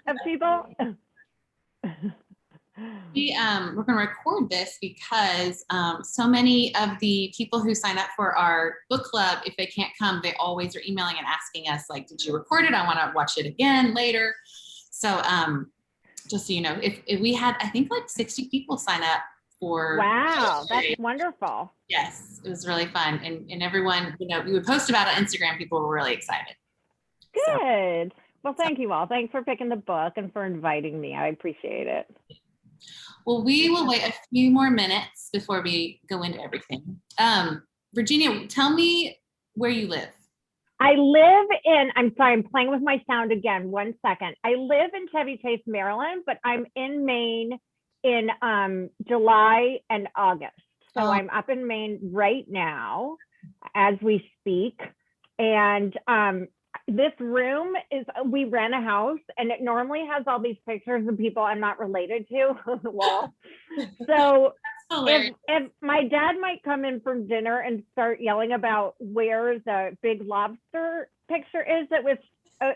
of people. We're going to record this because so many of the people who sign up for our book club, if they can't come, they always are emailing and asking us, like, did you record it? I want to watch it again later. So just so you know, if we had, I think like 60 people sign up for. Wow, that's wonderful. Yes, it was really fun. And everyone, you know, we would post about it on Instagram. People were really excited. Good. Well, thank you all. Thanks for picking the book and for inviting me. I appreciate it. Well, we will wait a few more minutes before we go into everything. Virginia, tell me where you live. I live in, I'm sorry, I'm playing with my sound again. 1 second. I live in Chevy Chase, Maryland, but I'm in Maine in July and August. So I'm up in Maine right now as we speak. And this room is, we rent a house and it normally has all these pictures of people I'm not related to on the wall. So if my dad might come in from dinner and start yelling about where the big lobster picture is that was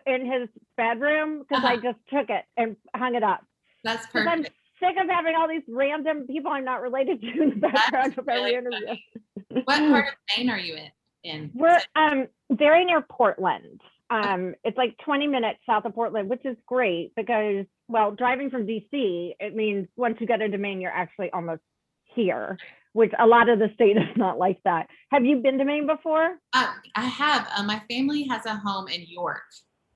in his bedroom, because I just took it and hung it up. That's perfect. I'm sick of having all these random people I'm not related to in the background of every interview. What part of Maine are you in? We're very near Portland. It's like 20 minutes south of Portland, which is great because, well, driving from DC, it means once you get into Maine, you're actually almost here, which a lot of the state is not like that. Have you been to Maine before? I have. My family has a home in York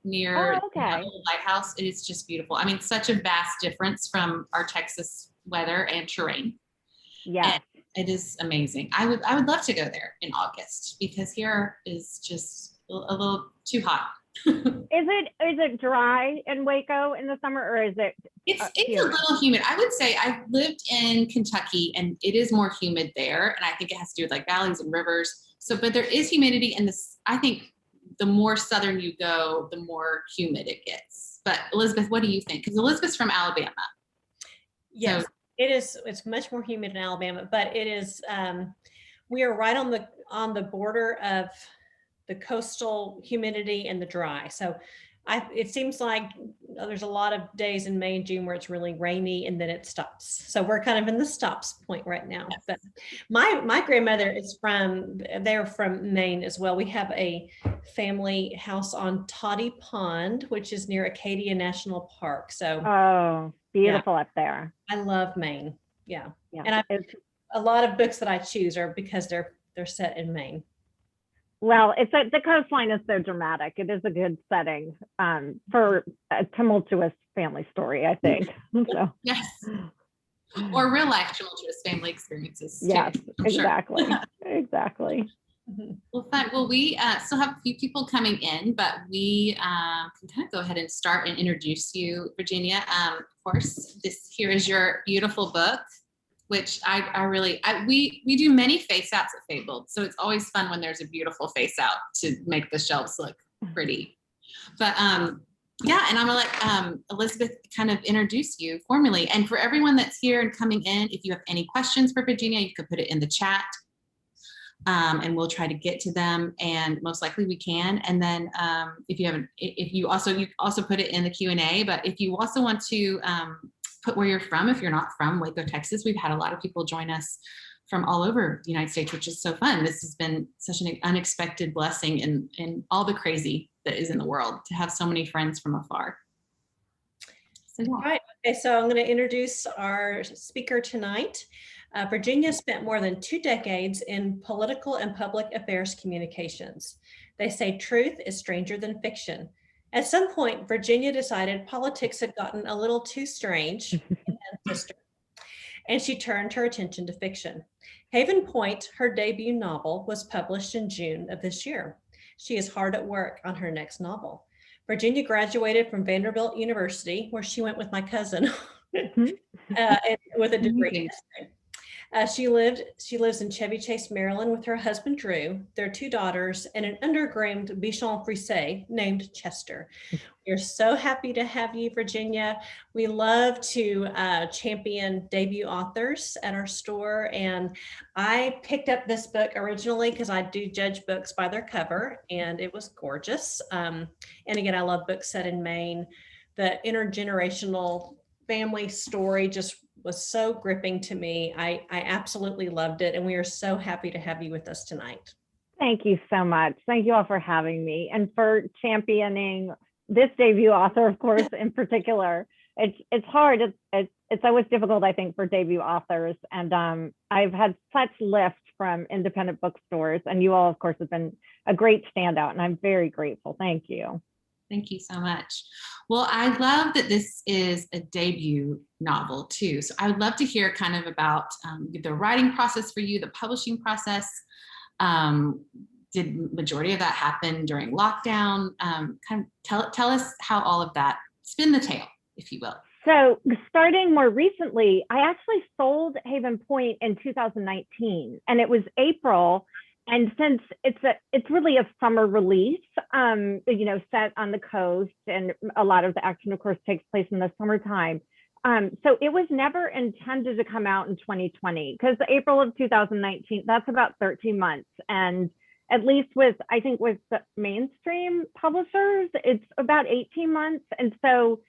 near the lighthouse. It is just beautiful. I mean, such a vast difference from our Texas weather and terrain. Yeah. It is amazing. I would love to go there in August because here is just a little too hot. Is it dry in Waco in the summer, or is it? It's a little humid. I would say I've lived in Kentucky and it is more humid there, and I think it has to do with like valleys and rivers. So, but there is humidity, and this, I think, the more southern you go, the more humid it gets. But Elizabeth, what do you think? Because Elizabeth's from Alabama. Yes. So, it is. It's much more humid in Alabama, but it is. We are right on the border of the coastal humidity and the dry. So, it seems like there's a lot of days in May and June where it's really rainy and then it stops. So we're kind of in the stops point right now. Yes. But my grandmother is they're from Maine as well. We have a family house on Toddy Pond, which is near Acadia National Park. So beautiful up there. I love Maine. Yeah. And a lot of books that I choose are because they're set in Maine. Well, the coastline is so dramatic. It is a good setting for a tumultuous family story, I think. So. Yes. Or real life tumultuous family experiences. Yes, exactly. Sure. Exactly. Well, fun. Well, we still have a few people coming in, but we can kind of go ahead and start and introduce you, Virginia. Of course, here is your beautiful book, which we do many face outs at Fabled. So it's always fun when there's a beautiful face out to make the shelves look pretty. But yeah, and I'm gonna let Elizabeth kind of introduce you formally. And for everyone that's here and coming in, if you have any questions for Virginia, you can put it in the chat and we'll try to get to them, and most likely we can. And then if you also put it in the Q&A, but if you also want to put where you're from, if you're not from Waco, Texas. We've had a lot of people join us from all over the United States, which is so fun. This has been such an unexpected blessing in all the crazy that is in the world to have so many friends from afar. So, yeah. All right. Okay, so I'm going to introduce our speaker tonight. Virginia spent more than 2 decades in political and public affairs communications. They say truth is stranger than fiction. At some point, Virginia decided politics had gotten a little too strange and she turned her attention to fiction. Haven Point, her debut novel, was published in June of this year. She is hard at work on her next novel. Virginia graduated from Vanderbilt University, where she went with my cousin, with a degree. She lives in Chevy Chase, Maryland with her husband, Drew, their 2 daughters, and an undergroomed Bichon Frise named Chester. We're so happy to have you, Virginia. We love to champion debut authors at our store. And I picked up this book originally because I do judge books by their cover, and it was gorgeous. And again, I love books set in Maine. the intergenerational family story just was so gripping to me. I absolutely loved it. And we are so happy to have you with us tonight. Thank you so much. Thank you all for having me and for championing this debut author, of course, in particular. It's hard. It's always difficult, I think, for debut authors. And I've had such lift from independent bookstores, and you all, of course, have been a great standout, and I'm very grateful. Thank you. Thank you so much. Well, I love that this is a debut novel too. So I would love to hear kind of about the writing process for you, the publishing process. Did majority of that happen during lockdown? Kind of tell us how all of that, spin the tale, if you will. So starting more recently, I actually sold Haven Point in 2019, and it was April. And since it's really a summer release, set on the coast, and a lot of the action, of course, takes place in the summertime. So it was never intended to come out in 2020, because April of 2019, that's about 13 months. And at least with the mainstream publishers, it's about 18 months. And so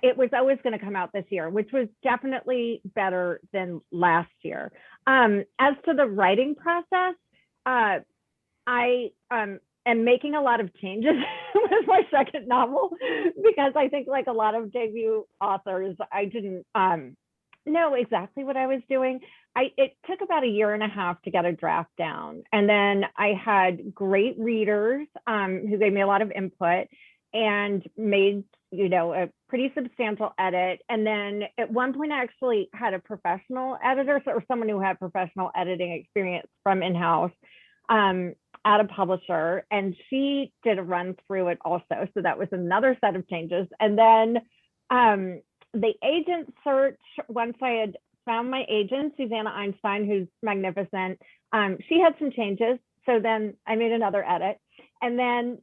it was always going to come out this year, which was definitely better than last year. As to the writing process, I am making a lot of changes with my second novel, because I think, like a lot of debut authors, I didn't know exactly what I was doing. It took about 1.5 years to get a draft down. And then I had great readers who gave me a lot of input and made, a pretty substantial edit. And then at one point, I actually had a professional editor, or someone who had professional editing experience from in-house at a publisher, and she did a run through it also. So that was another set of changes. And then the agent search, once I had found my agent, Susanna Einstein, who's magnificent, she had some changes. So then I made another edit. And then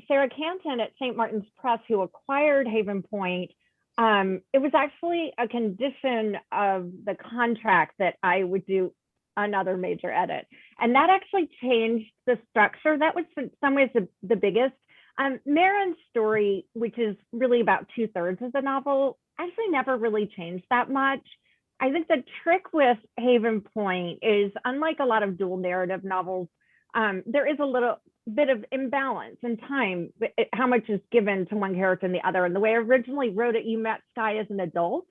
Sarah Canton at St. Martin's Press, who acquired Haven Point, it was actually a condition of the contract that I would do another major edit. And that actually changed the structure. That was in some ways the biggest. Maren's story, which is really about 2/3 of the novel, actually never really changed that much. I think the trick with Haven Point is, unlike a lot of dual narrative novels, there is a little bit of imbalance in time, how much is given to one character and the other. And the way I originally wrote it, you met Skye as an adult,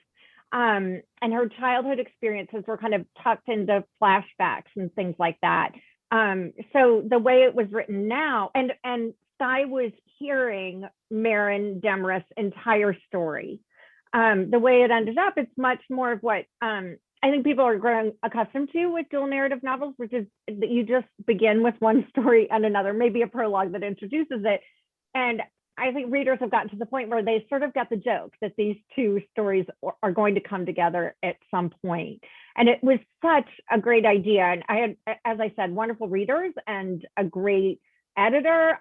and her childhood experiences were kind of tucked into flashbacks and things like that. So the way it was written now, and Skye was hearing Maren Demarest's entire story. The way it ended up, it's much more of what I think people are growing accustomed to with dual narrative novels, which is that you just begin with one story and another, maybe a prologue that introduces it. And I think readers have gotten to the point where they sort of got the joke that these two stories are going to come together at some point. And it was such a great idea. And I had, as I said, wonderful readers and a great editor,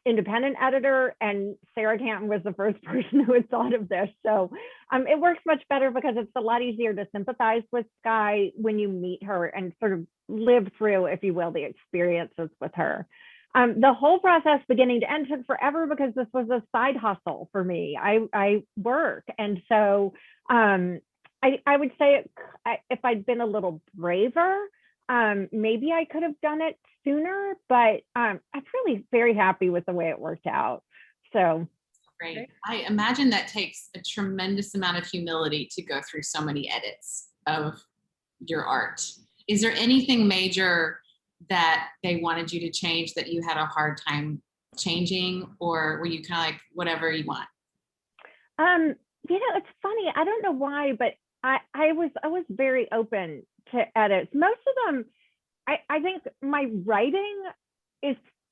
independent editor, and Sarah Canton was the first person who had thought of this. So it works much better because it's a lot easier to sympathize with Skye when you meet her and sort of live through, if you will, the experiences with her. The whole process, beginning to end, took forever because this was a side hustle for me. I work. And so I would say if I'd been a little braver, maybe I could have done it sooner, but I'm really very happy with the way it worked out. So great. I imagine that takes a tremendous amount of humility to go through so many edits of your art. Is there anything major that they wanted you to change that you had a hard time changing, or were you kind of like, whatever you want? It's funny. I don't know why, but I was very open to edits. Most of them, I think my writing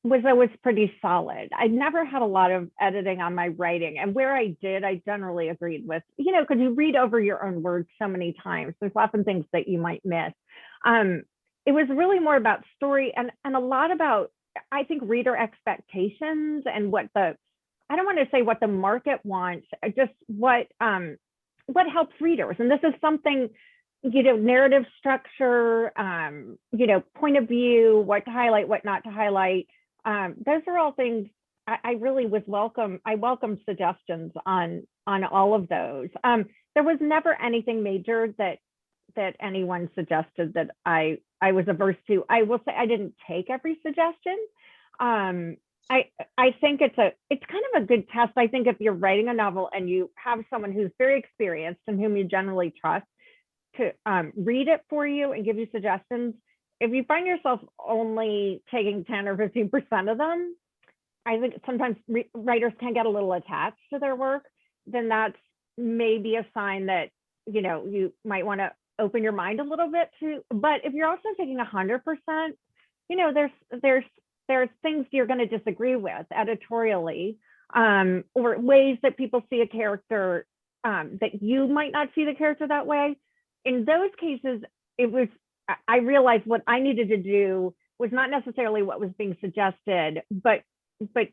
was always pretty solid. I never had a lot of editing on my writing, and where I did, I generally agreed with, because you read over your own words so many times, there's often things that you might miss. It was really more about story and a lot about, I think, reader expectations and I don't want to say what the market wants, just what helps readers. And this is something, narrative structure, point of view, what to highlight, what not to highlight. Those are all things I really was welcome. I welcome suggestions on all of those. There was never anything major that anyone suggested that I was averse to. I will say I didn't take every suggestion. I think it's kind of a good test. I think if you're writing a novel and you have someone who's very experienced and whom you generally trust to read it for you and give you suggestions, if you find yourself only taking 10 or 15% of them, I think sometimes writers can get a little attached to their work. Then that's maybe a sign that, you know, you might want to open your mind a little bit to. But if you're also taking 100%, you know, there's things you're going to disagree with editorially, or ways that people see a character that you might not see the character that way. In those cases, I realized what I needed to do was not necessarily what was being suggested, but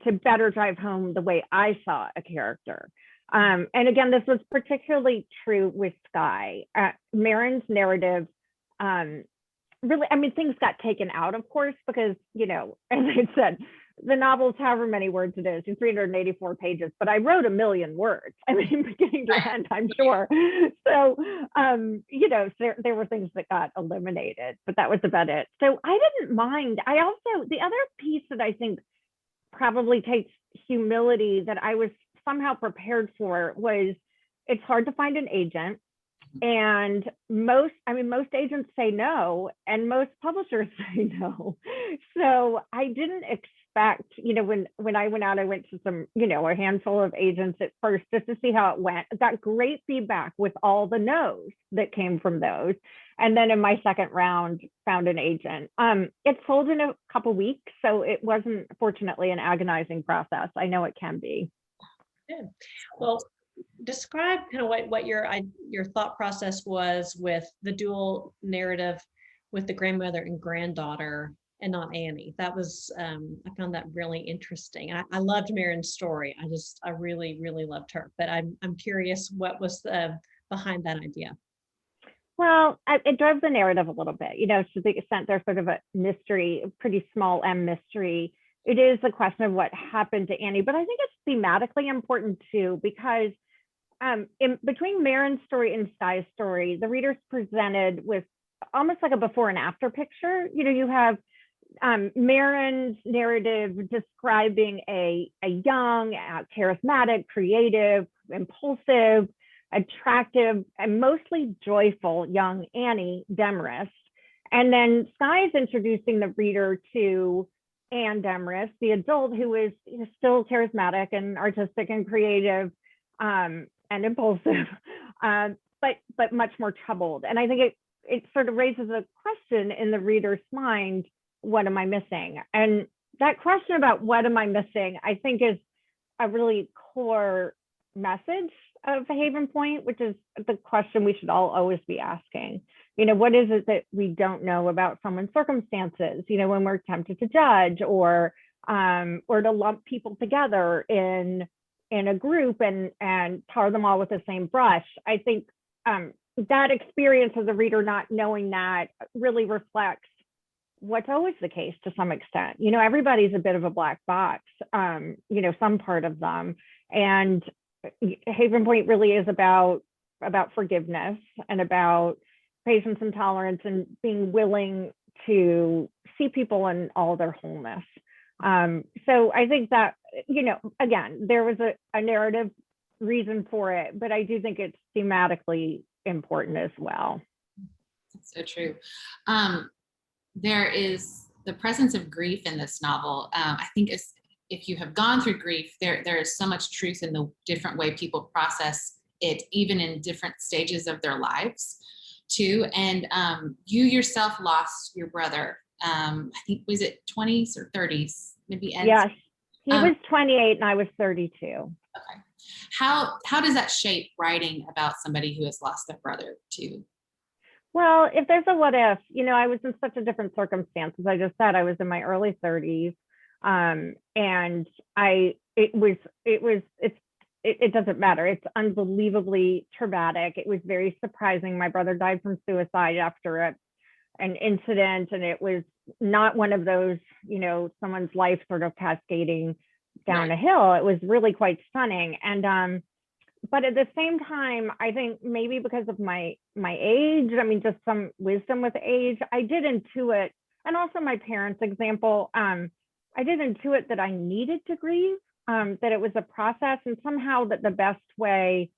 to better drive home the way I saw a character. And again, this was particularly true with Skye. Maren's narrative, really, I mean, things got taken out, of course, because, you know, as I said, the novel's however many words it is, 384 pages, but I wrote 1 million words. I mean, beginning to end, I'm sure. So, you know, there were things that got eliminated, but that was about it. So I didn't mind. The other piece that I think probably takes humility that I was somehow prepared for was it's hard to find an agent. And most agents say no, and most publishers say no. So I didn't expect, you know, when I went out, I went to some, you know, a handful of agents at first just to see how it went. I got great feedback with all the no's that came from those. And then in my second round, found an agent. It sold in a couple weeks, so it wasn't, fortunately, an agonizing process. I know it can be. Good. Well, describe kind of what your thought process was with the dual narrative with the grandmother and granddaughter and not Annie. That was, I found that really interesting. I loved Maren's story. I really, really loved her, but I'm curious what was behind that idea. Well, it drove the narrative a little bit, you know, to the extent there's sort of a mystery, a pretty small M mystery. It is a question of what happened to Annie, but I think it's thematically important too, because in between Maren's story and Skye's story, the reader's presented with almost like a before and after picture. You know, you have Maren's narrative describing a young, charismatic, creative, impulsive, attractive, and mostly joyful young Annie Demarest. And then Skye's introducing the reader to Anne Demarest, the adult who is, you know, still charismatic and artistic and creative, and impulsive, but much more troubled. And I think it sort of raises a question in the reader's mind, what am I missing? And that question about what am I missing, I think is a really core message of Haven Point, which is the question we should all always be asking. You know, what is it that we don't know about someone's circumstances, you know, when we're tempted to judge or to lump people together in a group and tar them all with the same brush. I think that experience as a reader, not knowing that, really reflects what's always the case to some extent. You know, everybody's a bit of a black box, you know, some part of them. And Haven Point really is about forgiveness and about patience and tolerance and being willing to see people in all their wholeness. So I think that, you know, again, there was a narrative reason for it, but I do think it's thematically important as well. That's so true. There is the presence of grief in this novel. I think if you have gone through grief, there is so much truth in the different way people process it, even in different stages of their lives too. And you yourself lost your brother. I think, was it 20s or 30s? Maybe. Yes, he was 28 and I was 32. Okay. How does that shape writing about somebody who has lost their brother too? Well, if there's a what if, you know, I was in such a different circumstance. As I just said, I was in my early 30s. And it doesn't matter. It's unbelievably traumatic. It was very surprising. My brother died from suicide after an incident, and it was not one of those, you know, someone's life sort of cascading down a hill. It was really quite stunning. And but at the same time, I think maybe because of my age, I mean, just some wisdom with age, I did intuit, and also my parents' example, I did intuit that I needed to grieve, that it was a process, and somehow that the best way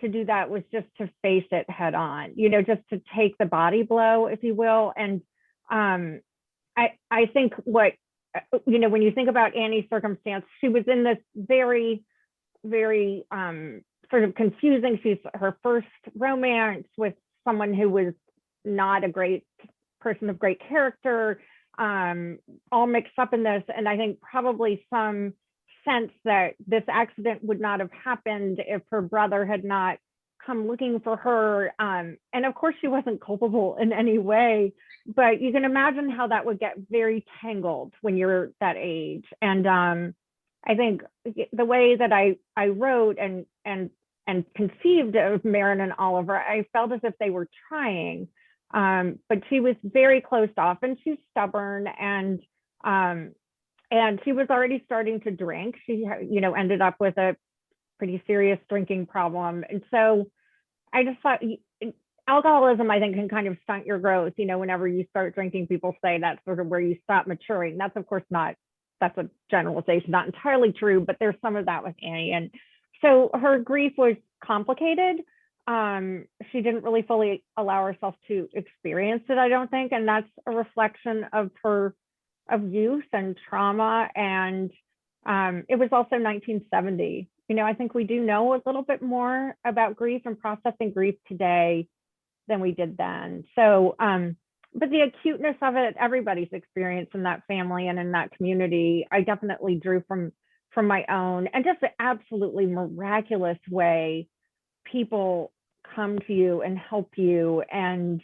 to do that was just to face it head on, you know, just to take the body blow, if you will. And I think what, you know, when you think about Annie's circumstance, she was in this very, very sort of confusing, she's her first romance with someone who was not a great person of great character, all mixed up in this. And I think probably some sense that this accident would not have happened if her brother had not come looking for her. And of course she wasn't culpable in any way, but you can imagine how that would get very tangled when you're that age. And I think the way that I wrote and conceived of Maren and Oliver, I felt as if they were trying, but she was very closed off, and she's stubborn, and she was already starting to drink. She, you know, ended up with a pretty serious drinking problem. And so I just thought alcoholism, I think, can kind of stunt your growth. You know, whenever you start drinking, people say that's sort of where you stop maturing. That's of course not, that's a generalization, not entirely true, but there's some of that with Annie. And so her grief was complicated. She didn't really fully allow herself to experience it, I don't think. And that's a reflection of her, of youth and trauma. And it was also 1970. You know, I think we do know a little bit more about grief and processing grief today than we did then. So, but the acuteness of it, everybody's experience in that family and in that community, I definitely drew from my own, and just the absolutely miraculous way people come to you and help you. And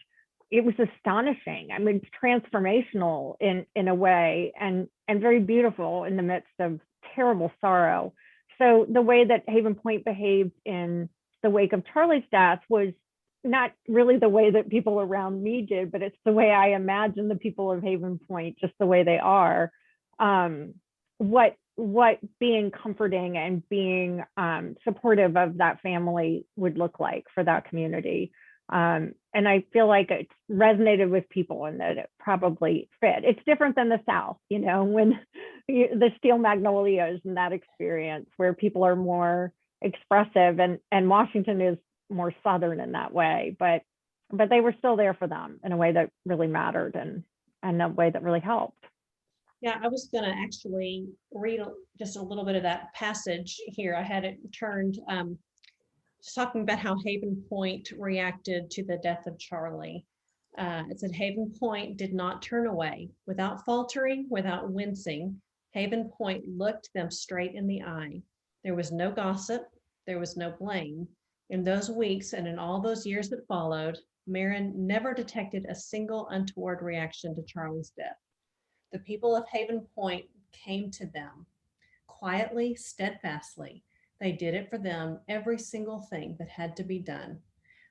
it was astonishing. I mean, it's transformational in a way, and very beautiful in the midst of terrible sorrow. So the way that Haven Point behaved in the wake of Charlie's death was not really the way that people around me did, but it's the way I imagine the people of Haven Point, just the way they are. What being comforting and being supportive of that family would look like for that community. And I feel like it resonated with people, and that it probably fit. It's different than the South, you know, when the Steel Magnolias and that experience where people are more expressive, and Washington is more Southern in that way, but they were still there for them in a way that really mattered, and a way that really helped. Yeah, I was going to actually read just a little bit of that passage here. I had it turned, just talking about how Haven Point reacted to the death of Charlie. It said, Haven Point did not turn away. Without faltering, without wincing, Haven Point looked them straight in the eye. There was no gossip. There was no blame. In those weeks and in all those years that followed, Maren never detected a single untoward reaction to Charlie's death. The people of Haven Point came to them quietly, steadfastly. They did it for them, every single thing that had to be done.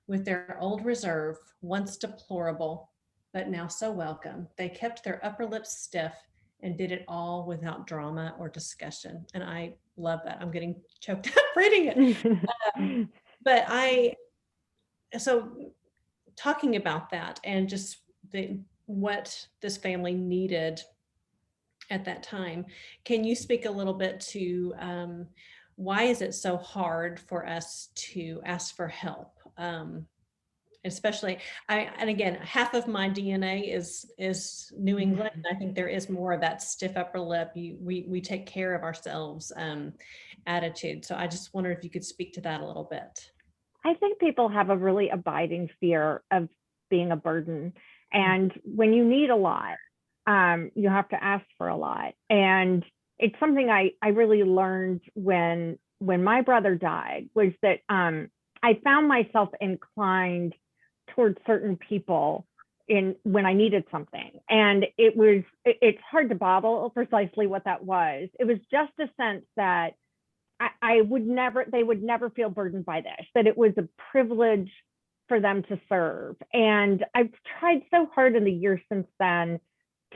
With their old reserve, once deplorable, but now so welcome, they kept their upper lips stiff and did it all without drama or discussion. And I love that. I'm getting choked up reading it. So talking about that, and just what this family needed at that time, can you speak a little bit to why is it so hard for us to ask for help? Especially, and again, half of my DNA is New England. I think there is more of that stiff upper lip. We take care of ourselves attitude. So I just wonder if you could speak to that a little bit. I think people have a really abiding fear of being a burden. And when you need a lot, you have to ask for a lot. And it's something I really learned when my brother died, was that I found myself inclined towards certain people when I needed something. And it's hard to bottle precisely what that was. It was just a sense that they would never feel burdened by this, that it was a privilege for them to serve. And I've tried so hard in the years since then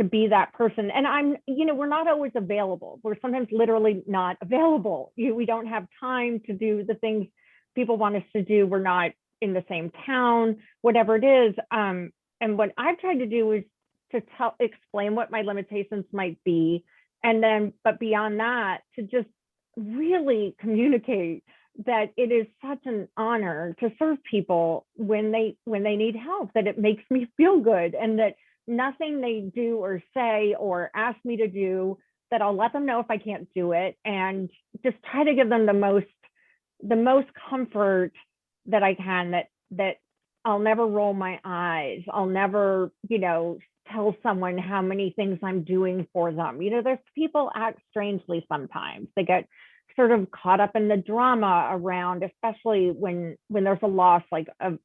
be that person. And I'm, we're not always available. We're sometimes literally not available. We don't have time to do the things people want us to do. We're not in the same town, whatever it is. And what I've tried to do is to explain what my limitations might be. And then, but beyond that, to just really communicate that it is such an honor to serve people when they need help, that it makes me feel good, and that nothing they do or say or ask me to do, that I'll let them know if I can't do it, and just try to give them the most comfort that I can, that I'll never roll my eyes. I'll never, tell someone how many things I'm doing for them. There's people act strangely sometimes. They get sort of caught up in the drama around, especially when there's a loss like of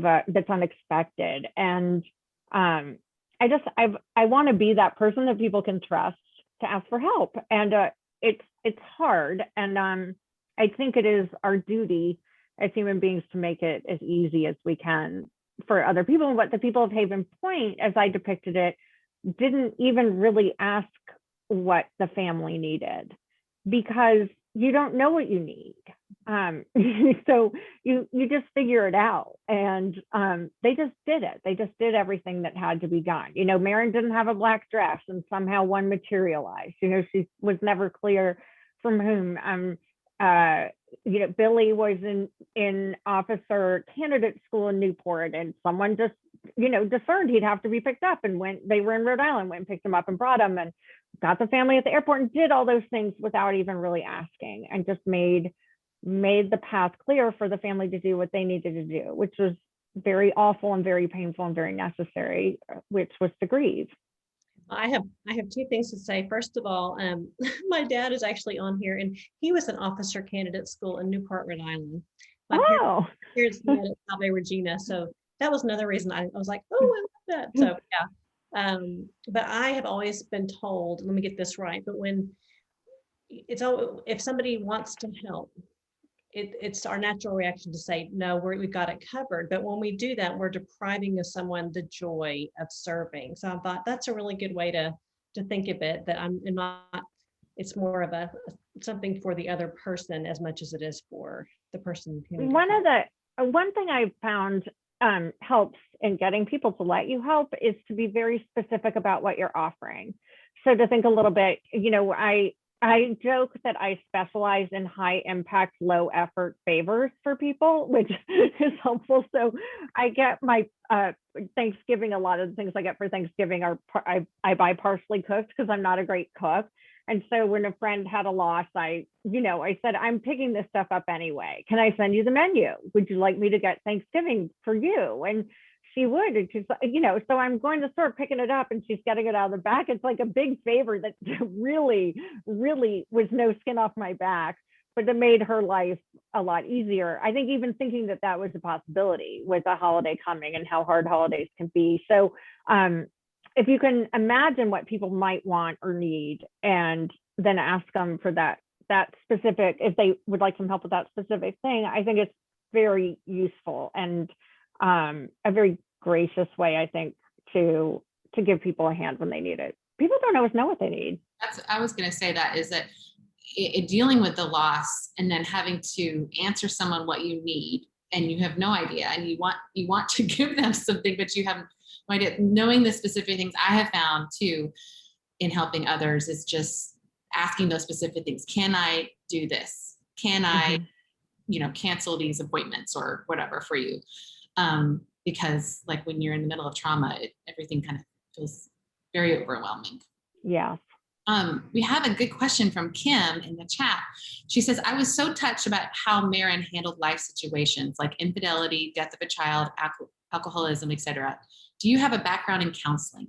that's unexpected. And I want to be that person that people can trust to ask for help. And it's hard. And I think it is our duty as human beings to make it as easy as we can for other people. But the people of Haven Point, as I depicted it, didn't even really ask what the family needed, because you don't know what you need. So you just figure it out. And they just did it. They just did everything that had to be done. Maren didn't have a black dress, and somehow one materialized. She was never clear from whom. Billy was in officer candidate school in Newport, and someone just, discerned he'd have to be picked up, and they were in Rhode Island, went and picked him up and brought him, and got the family at the airport, and did all those things without even really asking, and just made the path clear for the family to do what they needed to do, which was very awful and very painful and very necessary, which was to grieve. I have two things to say. First of all, my dad is actually on here, and he was an officer candidate school in Newport, Rhode Island. My parents met at Viriginia, so that was another reason I was like, oh, I love that. So yeah, but I have always been told, let me get this right, but if somebody wants to help, it's our natural reaction to say, no, we've got it covered. But when we do that, we're depriving of someone the joy of serving. So I thought that's a really good way to think of it, that I'm not, it's more of something for the other person as much as it is for the person who needs help. One thing I've found helps in getting people to let you help is to be very specific about what you're offering. So to think a little bit, I joke that I specialize in high impact, low effort favors for people, which is helpful. So I get my Thanksgiving, a lot of the things I get for Thanksgiving I buy partially cooked, because I'm not a great cook. And so when a friend had a loss, I said, I'm picking this stuff up anyway. Can I send you the menu? Would you like me to get Thanksgiving for you? And she would, and she's, so I'm going to start picking it up, and she's getting it out of the back. It's like a big favor that really, really was no skin off my back, but it made her life a lot easier. I think even thinking that was a possibility with a holiday coming and how hard holidays can be. So if you can imagine what people might want or need, and then ask them for that specific, if they would like some help with that specific thing, I think it's very useful and a very gracious way, I think, to give people a hand when they need it. People don't always know what they need. I was going to say that is that dealing with the loss and then having to answer someone what you need, and you have no idea, and you want to give them something, but you have no idea. Knowing the specific things I have found too in helping others is just asking those specific things. Can I do this? Can I, cancel these appointments or whatever for you? Because like when you're in the middle of trauma, everything kind of feels very overwhelming. Yeah. We have a good question from Kim in the chat. She says, I was so touched about how Maren handled life situations like infidelity, death of a child, alcoholism, etc. Do you have a background in counseling?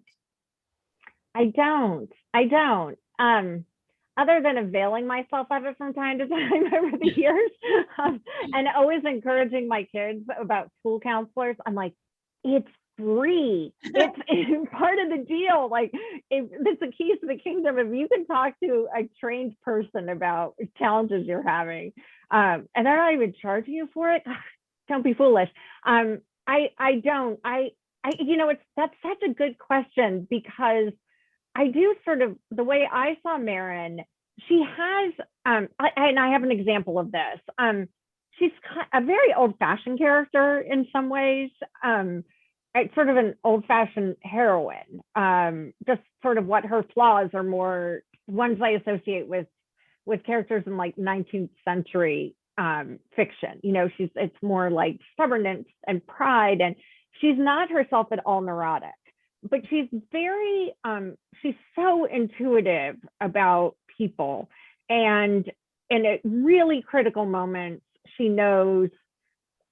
I don't. Other than availing myself of it from time to time over the years, and always encouraging my kids about school counselors. I'm like, it's free. It's part of the deal. Like, it's the keys to the kingdom. If you can talk to a trained person about challenges you're having, and they're not even charging you for it, don't be foolish. I that's such a good question, because I do sort of, the way I saw Maren, she has, and I have an example of this. She's a very old-fashioned character in some ways. It's sort of an old-fashioned heroine. Just sort of what her flaws are more ones I associate with characters in like 19th century fiction. It's more like stubbornness and pride, and she's not herself at all neurotic, but she's very, she's so intuitive about people, and at really critical moments, she knows,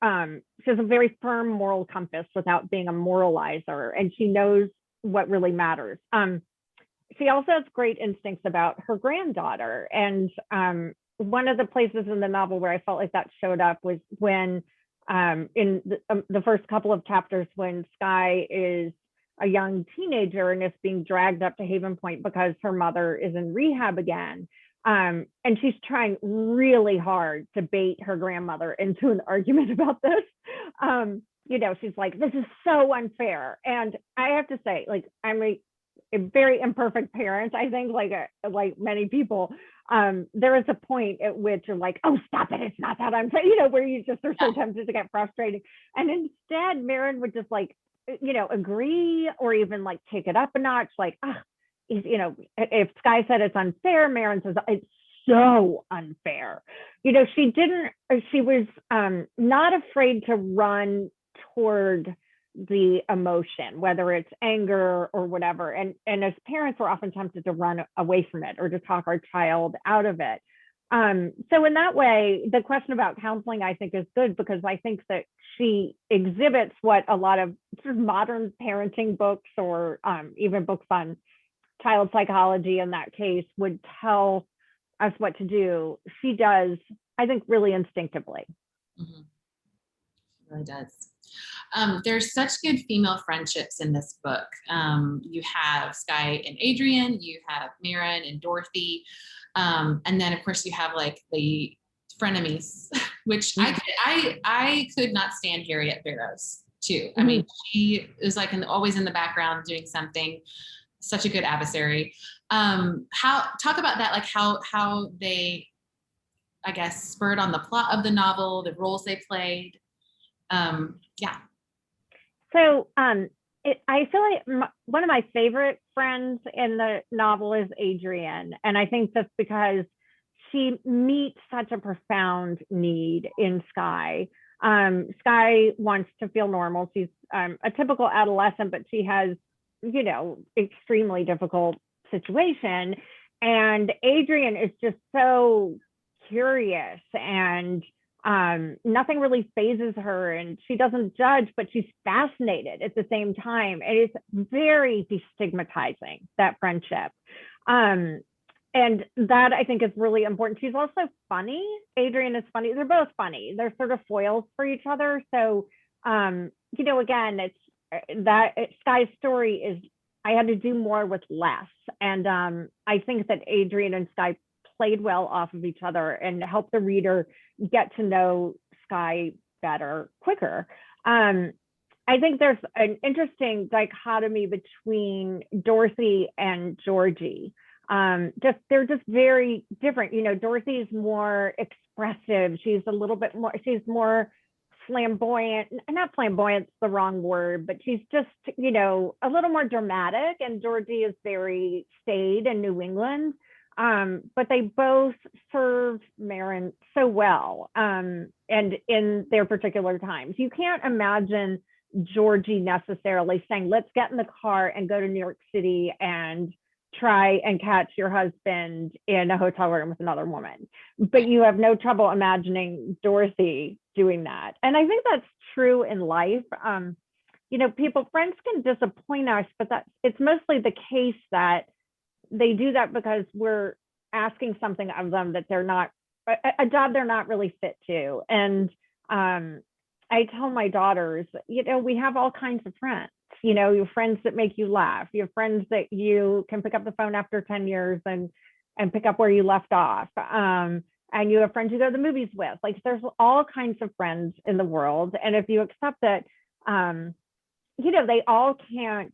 she has a very firm moral compass without being a moralizer, and she knows what really matters. She also has great instincts about her granddaughter, and one of the places in the novel where I felt like that showed up was when in the first couple of chapters, when Skye is a young teenager and is being dragged up to Haven Point because her mother is in rehab again. And she's trying really hard to bait her grandmother into an argument about this. She's like, this is so unfair. And I have to say, like, I'm a very imperfect parent, I think, like many people. There is a point at which you're like, oh, stop it, it's not that unfair, where you just are so tempted to get frustrated. And instead, Maren would just like, agree, or even like take it up a notch, like, if Skye said it's unfair, Maren says it's so unfair. She was not afraid to run toward the emotion, whether it's anger or whatever. And as parents, we're often tempted to run away from it or to talk our child out of it. So in that way, the question about counseling, I think, is good, because I think that she exhibits what a lot of sort of modern parenting books, or even books on child psychology in that case, would tell us what to do. She does, I think, really instinctively. Mm-hmm. She really does. There's such good female friendships in this book. You have Skye and Adrian, you have Maren and Dorothy, and then of course you have like the frenemies, which I could not stand Harriet Barrows too. I mean, she is like always in the background doing something. Such a good adversary. Talk about that, like how they, I guess, spurred on the plot of the novel, the roles they played. So I feel like one of my favorite friends in the novel is Adrian. And I think that's because she meets such a profound need in Skye. Skye wants to feel normal. She's a typical adolescent, but she has, extremely difficult situation. And Adrian is just so curious, and nothing really phases her, and she doesn't judge, but she's fascinated at the same time. It is very destigmatizing, that friendship. And that, I think, is really important. She's also funny. Adrian is funny. They're both funny. They're sort of foils for each other. So, again, it's that Skye's story is, I had to do more with less. And I think that Adrian and Skye played well off of each other and helped the reader get to know Skye better quicker. I think there's an interesting dichotomy between Dorothy and Georgie. They're just very different. Dorothy's more expressive. She's a little bit more, she's more flamboyant, not flamboyant's the wrong word, but she's just, a little more dramatic, and Georgie is very staid in New England. But they both serve Maren so well, and in their particular times. You can't imagine Georgie necessarily saying, let's get in the car and go to New York City and try and catch your husband in a hotel room with another woman. But you have no trouble imagining Dorothy doing that. And I think that's true in life. Friends can disappoint us, but it's mostly the case that they do that because we're asking something of them that they're not, a job they're not really fit to. And I tell my daughters, we have all kinds of friends. You have friends that make you laugh. You have friends that you can pick up the phone after 10 years and pick up where you left off. And you have friends you go to the movies with. Like, there's all kinds of friends in the world. And if you accept that they all can't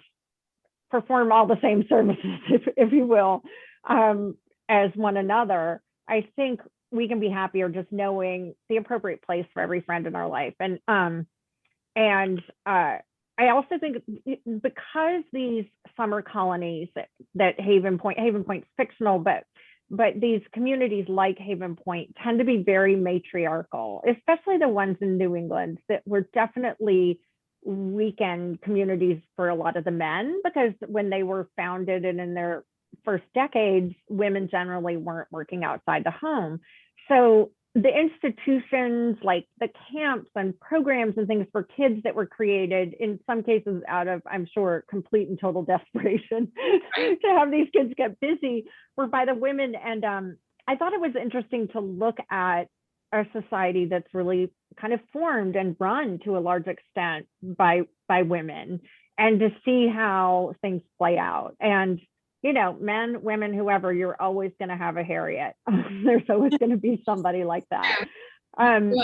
perform all the same services, if you will, as one another. I think we can be happier just knowing the appropriate place for every friend in our life. And I also think because these summer colonies that Haven Point's fictional, but these communities like Haven Point tend to be very matriarchal, especially the ones in New England that were definitely weekend communities for a lot of the men, because when they were founded and in their first decades, women generally weren't working outside the home. So the institutions like the camps and programs and things for kids that were created, in some cases out of, I'm sure, complete and total desperation to have these kids get busy, were by the women. And I thought it was interesting to look at a society that's really kind of formed and run to a large extent by women, and to see how things play out. And men, women, whoever, you're always going to have a Harriet. There's always going to be somebody like that. We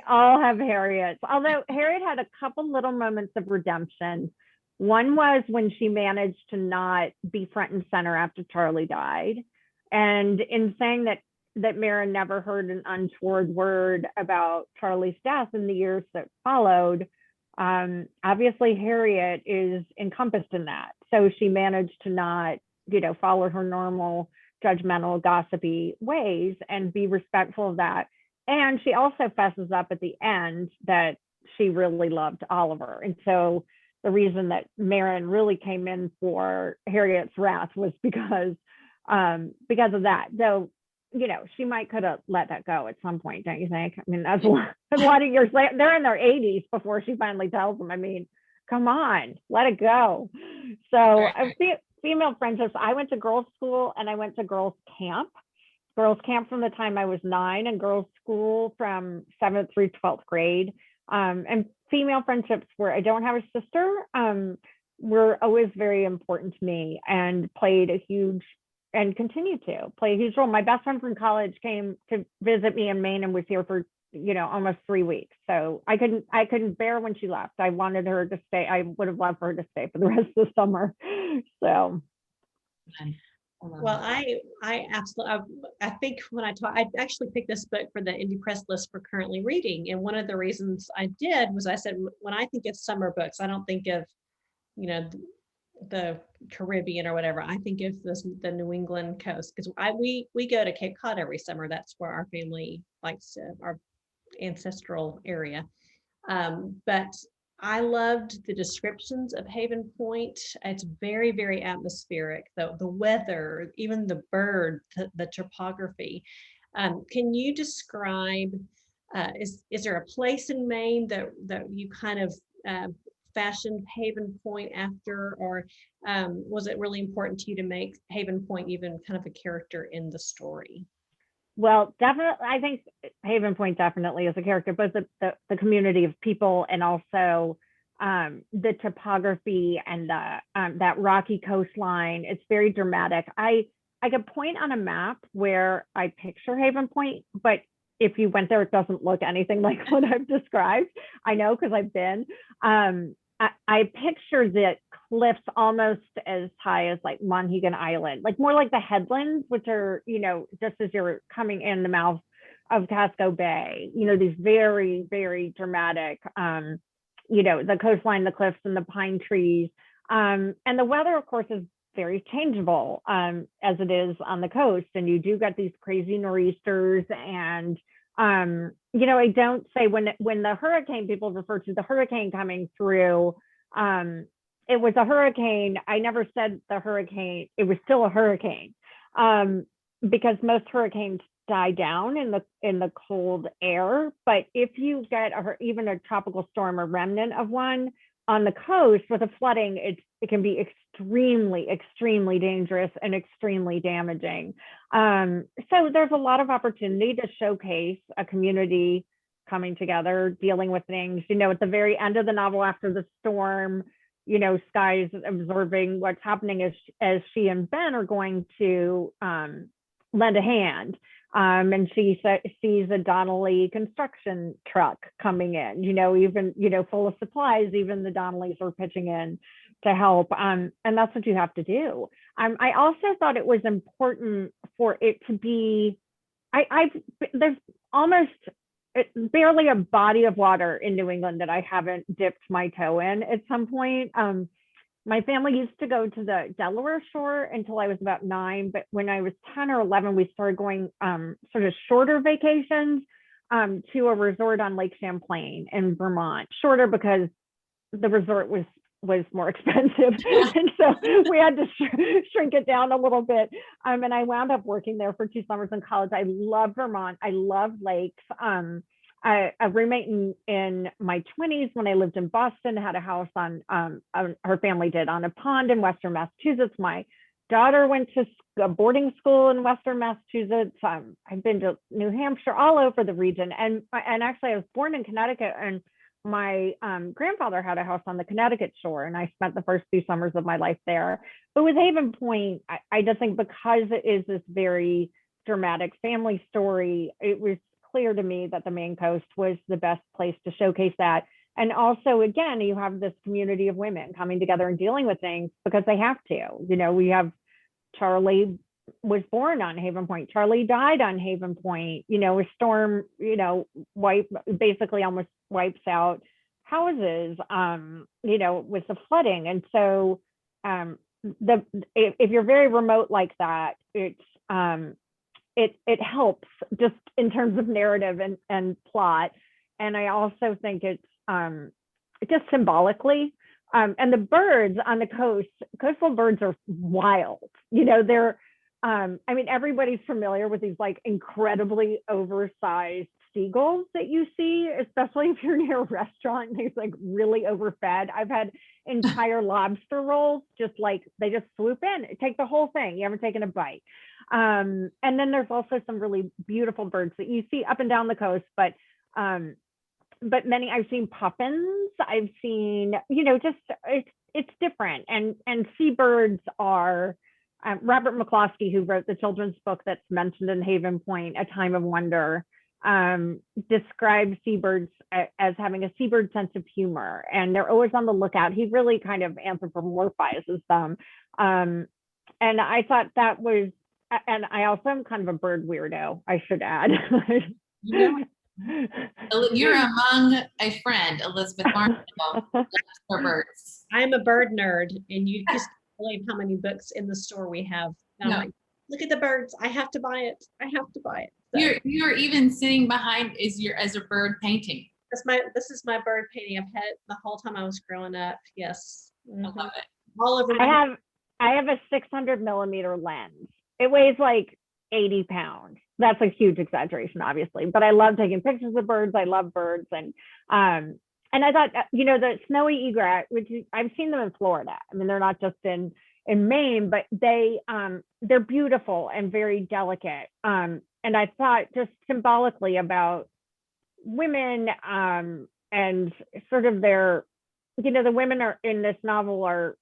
all have Harriets. Although Harriet had a couple little moments of redemption. One was when she managed to not be front and center after Charlie died. And in saying that Maren never heard an untoward word about Charlie's death in the years that followed, obviously Harriet is encompassed in that. So she managed to not, follow her normal judgmental, gossipy ways and be respectful of that. And she also fesses up at the end that she really loved Oliver. And so the reason that Maren really came in for Harriet's wrath was because of that. Though, she might could have let that go at some point, don't you think? I mean, that's a lot of years later. They're in their 80s before she finally tells them. I mean, come on, let it go. So female friendships, I went to girls' school and I went to girls' camp. Girls' camp from the time I was 9, and girls' school from 7th through 12th grade. And female friendships where I don't have a sister were always very important to me, and played a huge, and continue to play a huge role. My best friend from college came to visit me in Maine and was here for almost 3 weeks. So I couldn't bear when she left. I wanted her to stay. I would have loved for her to stay for the rest of the summer. So well, I absolutely, I think when I actually picked this book for the indie press list for currently reading, and one of the reasons I did was I said, when I think of summer books, I don't think of the Caribbean or whatever. I think of the New England coast, because we go to Cape Cod every summer. That's where our family likes to, our ancestral area. But I loved the descriptions of Haven Point. It's very, very atmospheric. The weather, even the bird, the topography. Can you describe? Is there a place in Maine that you kind of fashioned Haven Point after, or was it really important to you to make Haven Point even kind of a character in the story? Well, definitely, I think Haven Point definitely is a character, both the community of people and also the topography and that rocky coastline. It's very dramatic. I could point on a map where I picture Haven Point, but if you went there, it doesn't look anything like what I've described. I know, because I've been. I picture the cliffs almost as high as like Monhegan Island, like more like the headlands, which are, just as you're coming in the mouth of Casco Bay, these very, very dramatic, the coastline, the cliffs and the pine trees. And the weather, of course, is very changeable as it is on the coast. And you do get these crazy nor'easters. And I don't say when the hurricane, people refer to the hurricane coming through, it was a hurricane. I never said the hurricane, it was still a hurricane, because most hurricanes die down in the cold air. But if you get even a tropical storm, a remnant of one on the coast with a flooding, it can be extremely, extremely dangerous and extremely damaging. So there's a lot of opportunity to showcase a community coming together, dealing with things. At the very end of the novel, after the storm, Skye's observing what's happening as she and Ben are going to lend a hand. And she sees a Donnelly construction truck coming in, even, full of supplies, even the Donnellys are pitching in to help. And that's what you have to do. I also thought it was important for it to be, there's almost barely a body of water in New England that I haven't dipped my toe in at some point. My family used to go to the Delaware shore until I was about 9, but when I was 10 or 11, we started going sort of shorter vacations to a resort on Lake Champlain in Vermont. Shorter because the resort was more expensive, and so we had to shrink it down a little bit. And I wound up working there for 2 summers in college. I love Vermont. I love lakes. A roommate in my 20s when I lived in Boston had a house on her family did on a pond in Western Massachusetts. My daughter went to a boarding school in Western Massachusetts. I've been to New Hampshire, all over the region. And actually I was born in Connecticut, and my grandfather had a house on the Connecticut shore, and I spent the first 2 summers of my life there. But with Haven Point, I just think because it is this very dramatic family story, it was clear to me that the Maine coast was the best place to showcase that. And also, again, you have this community of women coming together and dealing with things because they have to. We have Charlie was born on Haven Point. Charlie died on Haven Point. A storm, basically almost wipes out houses, with the flooding. And so if you're very remote like that, it helps just in terms of narrative and plot. And I also think it's just symbolically, and the birds on the coast, coastal birds are wild. They're, everybody's familiar with these like incredibly oversized seagulls that you see, especially if you're near a restaurant and it's like really overfed. I've had entire lobster rolls, just like they just swoop in, take the whole thing. You haven't taken a bite. And then there's also some really beautiful birds that you see up and down the coast, but many, I've seen puffins, I've seen, it's different. And seabirds are, Robert McCloskey, who wrote the children's book that's mentioned in Haven Point, A Time of Wonder, describes seabirds as having a seabird sense of humor, and they're always on the lookout. He really kind of anthropomorphizes them. And I thought that was, and I also am kind of a bird weirdo, I should add. You're among a friend, Elizabeth Barnhill, loves her birds. I'm a bird nerd, and you just believe how many books in the store we have. And I'm like, look at the birds. I have to buy it. I have to buy it. So, you're even sitting behind as a bird painting. This is my bird painting. I've had it the whole time I was growing up. Yes. I love it. All over. I have a 600 millimeter lens. It weighs like 80 pounds. That's a huge exaggeration, obviously, but I love taking pictures of birds. I love birds. And I thought, the snowy egret, which I've seen them in Florida. They're not just in Maine, but they're beautiful and very delicate. And I thought just symbolically about women and sort of their, the women are in this novel are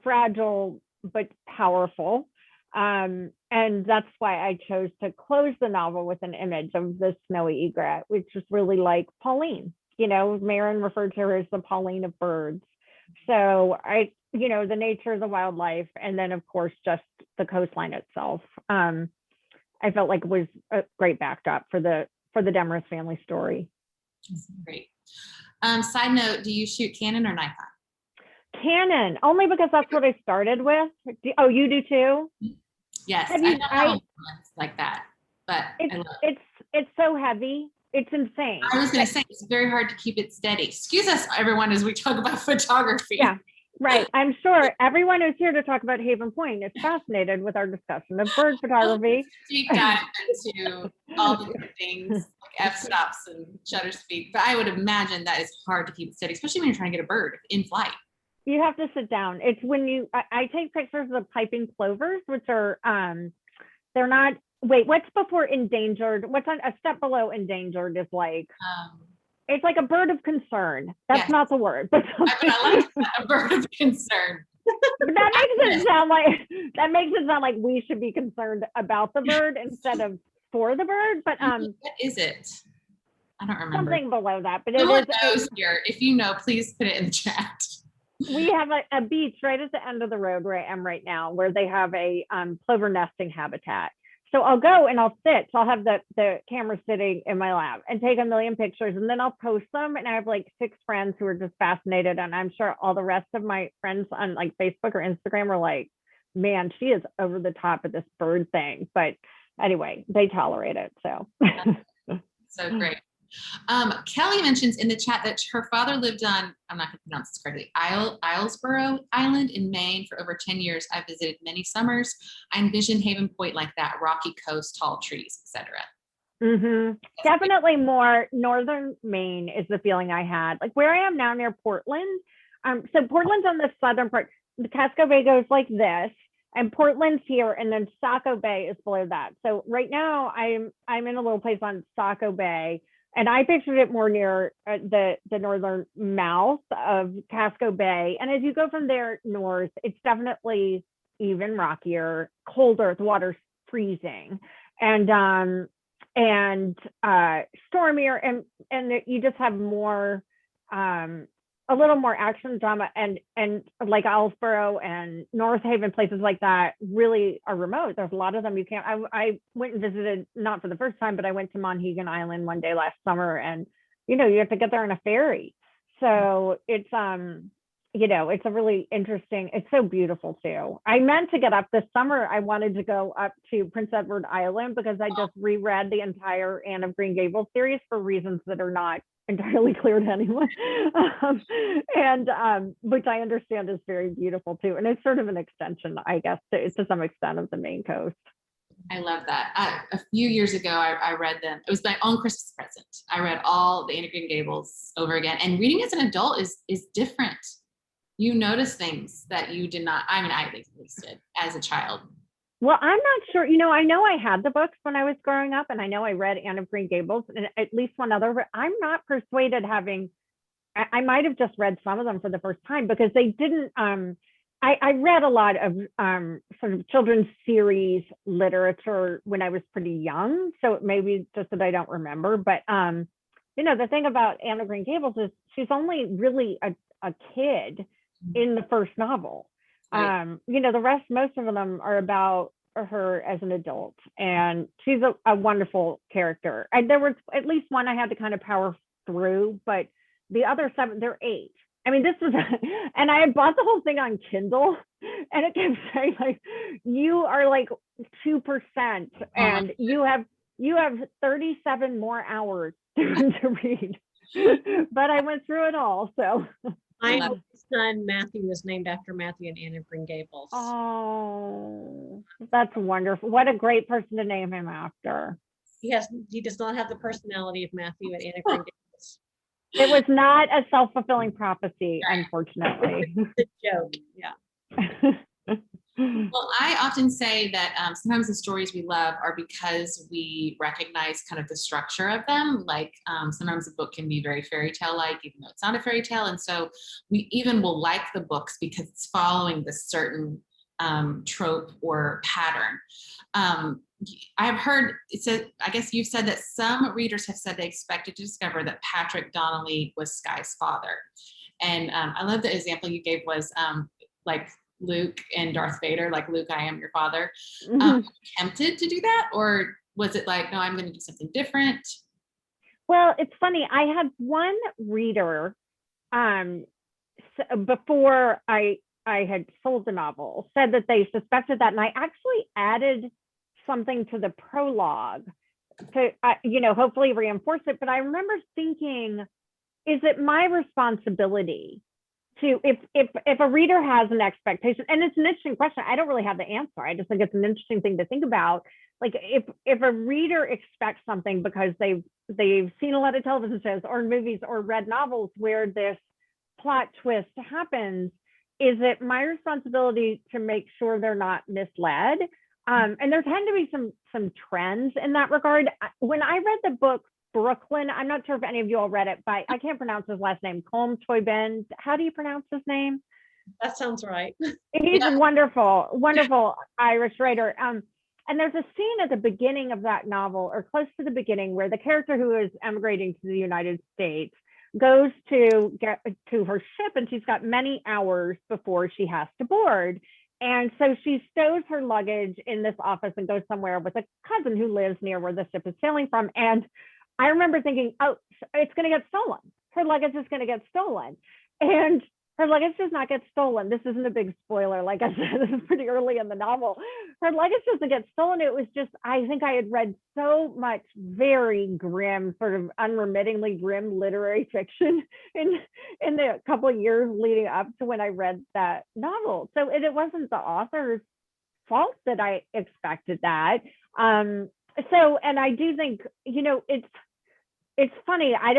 fragile but powerful. And that's why I chose to close the novel with an image of the snowy egret, which is really like Pauline. Maren referred to her as the Pauline of birds. So the nature of the wildlife, and then of course just the coastline itself. I felt like it was a great backdrop for the Demarest family story. Great. Side note: do you shoot Canon or Nikon? Canon, only because that's what I started with. Oh, you do too? Yes, I don't have a like that, but it's so heavy. It's insane. I was going to say it's very hard to keep it steady. Excuse us, everyone, as we talk about photography. Yeah, right. I'm sure everyone who's here to talk about Haven Point is fascinated with our discussion of bird photography. Deep dive into all the different things like f-stops and shutter speed. But I would imagine that is hard to keep it steady, especially when you're trying to get a bird in flight. You have to sit down. It's when I take pictures of piping plovers, which are, they're not, wait, what's before endangered? What's on a step below endangered is like, it's like a bird of concern. That's not the word, but I like that, a bird of concern. But that makes it sound like we should be concerned about the bird instead of for the bird, but what is it? I don't remember. something below that. But No one it is. knows here. If you know, please put it in the chat. We have a beach right at the end of the road where I am right now, where they have a plover nesting habitat. So I'll go and I'll sit. So I'll have the camera sitting in my lap and take a million pictures, and then I'll post them. And I have like 6 friends who are just fascinated, and I'm sure all the rest of my friends on like Facebook or Instagram are like, man, she is over the top of this bird thing. But anyway, they tolerate it. So So great. Kelly mentions in the chat that her father lived on, I'm not going to pronounce this correctly, Islesboro Island in Maine for over 10 years. I visited many summers. I envision Haven Point like that, rocky coast, tall trees, etc. Definitely more northern Maine is the feeling I had. Like where I am now near Portland. So Portland's on the southern part. The Casco Bay goes like this, and Portland's here, and then Saco Bay is below that. So right now I'm in a little place on Saco Bay. And I pictured it more near the northern mouth of Casco Bay. And as you go from there north, it's definitely even rockier, colder. The water's freezing, and stormier, and you just have more, a little more action drama, and like Islesboro and North Haven, places like that really are remote. There's a lot of them you can't. I went and visited, not for the first time, but I went to Monhegan Island one day last summer, and you have to get there in a ferry. So it's it's a really interesting. It's so beautiful too. I meant to get up this summer. I wanted to go up to Prince Edward Island because I just reread the entire Anne of Green Gables series for reasons that are not entirely clear to anyone, which I understand is very beautiful too, and it's sort of an extension, I guess, to some extent of the Maine coast. I love that. A few years ago, I read them. It was my own Christmas present. I read all the Anne of Green Gables over again, and reading as an adult is different. You notice things that you did not. I mean, I at least did as a child. Well, I'm not sure. I know I had the books when I was growing up, and I know I read Anne of Green Gables and at least one other, but I'm not persuaded I might have just read some of them for the first time because they didn't, I read a lot of sort of children's series literature when I was pretty young. So it may be just that I don't remember, but the thing about Anne of Green Gables is she's only really a kid in the first novel. Right. The rest, most of them are about her as an adult, and she's a wonderful character. And there was at least one I had to kind of power through, but the other 7, they're 8. I mean, this was, and I had bought the whole thing on Kindle, and it kept saying like, you are like 2%, and you have 37 more hours to read. But I went through it all, so. My son Matthew is named after Matthew and Anne of Green Gables. Oh, that's wonderful. What a great person to name him after. He does not have the personality of Matthew and Anne of Green Gables. It was not a self-fulfilling prophecy, unfortunately. It's a joke, yeah. Well, I often say that sometimes the stories we love are because we recognize kind of the structure of them. Like sometimes a book can be very fairy tale-like, even though it's not a fairy tale. And so we even will like the books because it's following this certain trope or pattern. I've heard, I guess you've said that some readers have said they expected to discover that Patrick Donnelly was Skye's father. And I love the example you gave was like Luke and Darth Vader, like, Luke, I am your father. Tempted to do that? Or was it like, no, I'm going to do something different? Well, it's funny. I had one reader before I had sold the novel said that they suspected that. And I actually added something to the prologue to, hopefully reinforce it. But I remember thinking, is it my responsibility to, if a reader has an expectation, and it's an interesting question, I don't really have the answer. I just think it's an interesting thing to think about. Like if a reader expects something because they've seen a lot of television shows or movies or read novels where this plot twist happens, is it my responsibility to make sure they're not misled? And there tend to be some trends in that regard. When I read the book Brooklyn, I'm not sure if any of you all read it, but I can't pronounce his last name, Colm Toybin. How do you pronounce his name? That sounds right. He's a wonderful Irish writer. And there's a scene at the beginning of that novel, or close to the beginning, where the character who is emigrating to the United States goes to get to her ship, and she's got many hours before she has to board. And so she stows her luggage in this office and goes somewhere with a cousin who lives near where the ship is sailing from. And I remember thinking, oh, it's going to get stolen. Her luggage is going to get stolen. And her luggage does not get stolen. This isn't a big spoiler. Like I said, this is pretty early in the novel. Her luggage doesn't get stolen. It was just, I think I had read so much very grim, sort of unremittingly grim literary fiction in the couple of years leading up to when I read that novel. So it wasn't the author's fault that I expected that. So, and I do think, you know, it's funny. I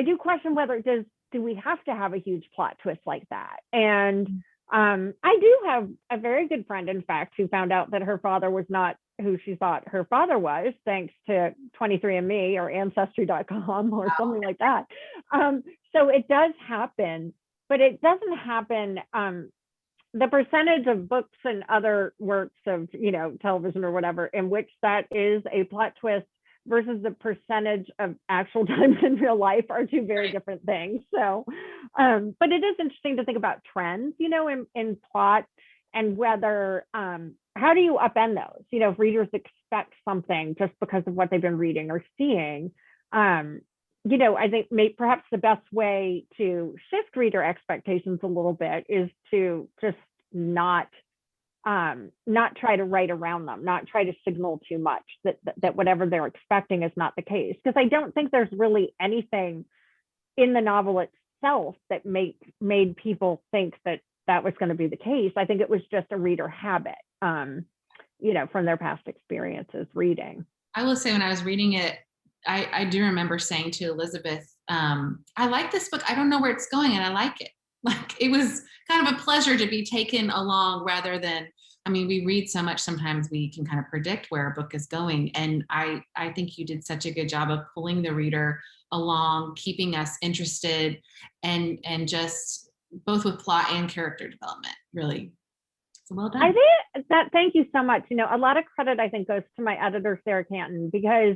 do question whether it does. Do we have to have a huge plot twist like that? And I do have a very good friend, in fact, who found out that her father was not who she thought her father was, thanks to 23andMe or Ancestry.com or something like that. So it does happen, but it doesn't happen. The percentage of books and other works of, you know, television or whatever, in which that is a plot twist versus the percentage of actual times in real life are two very different things. So, but it is interesting to think about trends, you know, in plot, and whether, how do you upend those? You know, if readers expect something just because of what they've been reading or seeing, you know, I think perhaps the best way to shift reader expectations a little bit is to just not try to write around them, not try to signal too much that whatever they're expecting is not the case. Because I don't think there's really anything in the novel itself that made people think that was going to be the case. I think it was just a reader habit, you know, from their past experiences reading. I will say, when I was reading it, I do remember saying to Elizabeth, I like this book. I don't know where it's going, and I like it. Like, it was kind of a pleasure to be taken along, rather than, I mean, we read so much, sometimes we can kind of predict where a book is going. And I think you did such a good job of pulling the reader along, keeping us interested, and just both with plot and character development, really. So well done. I think that, thank you so much. You know, a lot of credit, I think, goes to my editor, Sarah Canton, because,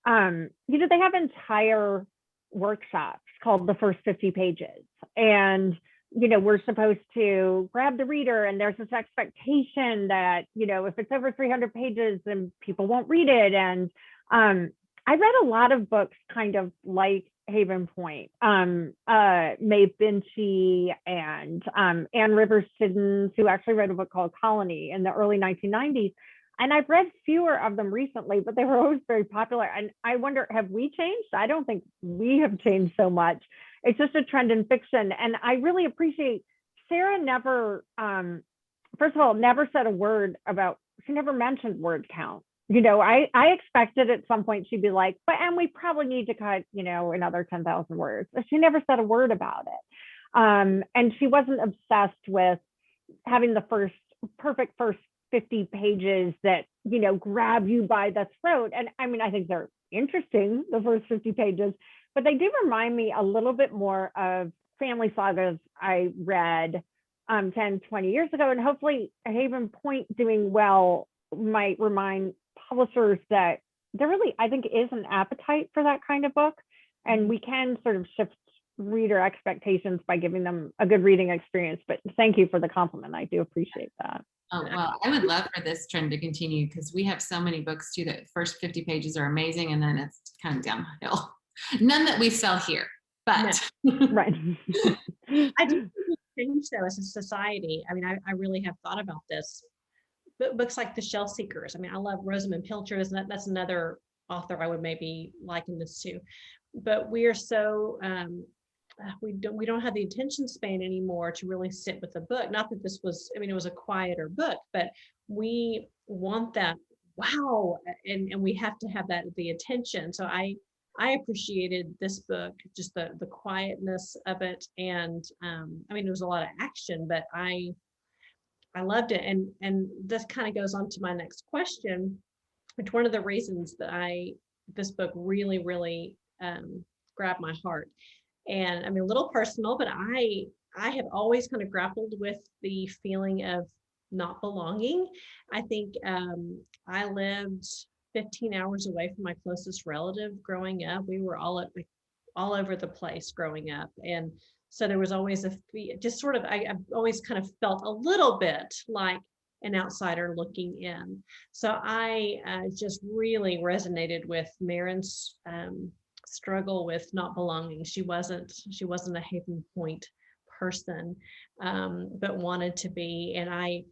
you know, they have entire workshops called the first 50 pages. And, you know, we're supposed to grab the reader, and there's this expectation that, you know, if it's over 300 pages, then people won't read it. And I read a lot of books kind of like Haven Point, Maeve Binchy and Anne Rivers Siddons, who actually wrote a book called Colony in the early 1990s. And I've read fewer of them recently, but they were always very popular. And I wonder, have we changed? I don't think we have changed so much. It's just a trend in fiction. And I really appreciate Sarah never, first of all, never said a word about, she never mentioned word count. You know, I expected at some point she'd be like, and we probably need to cut, you know, another 10,000 words. She never said a word about it. And she wasn't obsessed with having the perfect first 50 pages that, you know, grab you by the throat. And I mean, I think they're interesting, the first 50 pages, but they do remind me a little bit more of family sagas I read 10, 20 years ago. And hopefully Haven Point doing well might remind publishers that there really, I think, is an appetite for that kind of book. And we can sort of shift reader expectations by giving them a good reading experience. But thank you for the compliment. I do appreciate that. Oh, well, I would love for this trend to continue, because we have so many books too that first 50 pages are amazing, and then it's kind of downhill. None that we sell here, but no. Right. I do think we change though as a society. I mean, I really have thought about this. But books like The Shell Seekers. I mean, I love Rosamund Pilcher. That's another author I would maybe liken this to. But we are so we don't have the attention span anymore to really sit with a book. Not that this was, I mean, it was a quieter book, but we want that wow, and we have to have that the attention. So I appreciated this book, just the quietness of it, and I mean, there was a lot of action, but I loved it. And this kind of goes on to my next question, which one of the reasons that this book really, really grabbed my heart. And I mean, a little personal, but I have always kind of grappled with the feeling of not belonging. I think I lived 15 hours away from my closest relative growing up. We were all over the place growing up. And so there was always just sort of, I've always kind of felt a little bit like an outsider looking in. So I just really resonated with Maren's struggle with not belonging. She wasn't a Haven Point person, but wanted to be. And I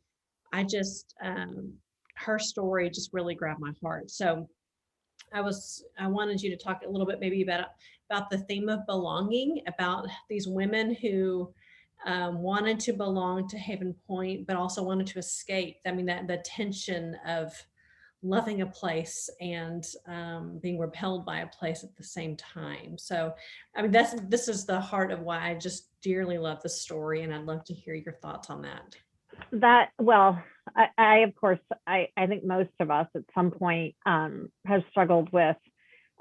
just, her story just really grabbed my heart. So I wanted you to talk a little bit maybe about the theme of belonging, about these women who wanted to belong to Haven Point, but also wanted to escape. I mean, that the tension of loving a place and being repelled by a place at the same time. So, I mean, this is the heart of why I just dearly love the story, and I'd love to hear your thoughts on that. Well, I of course, I think most of us at some point have struggled with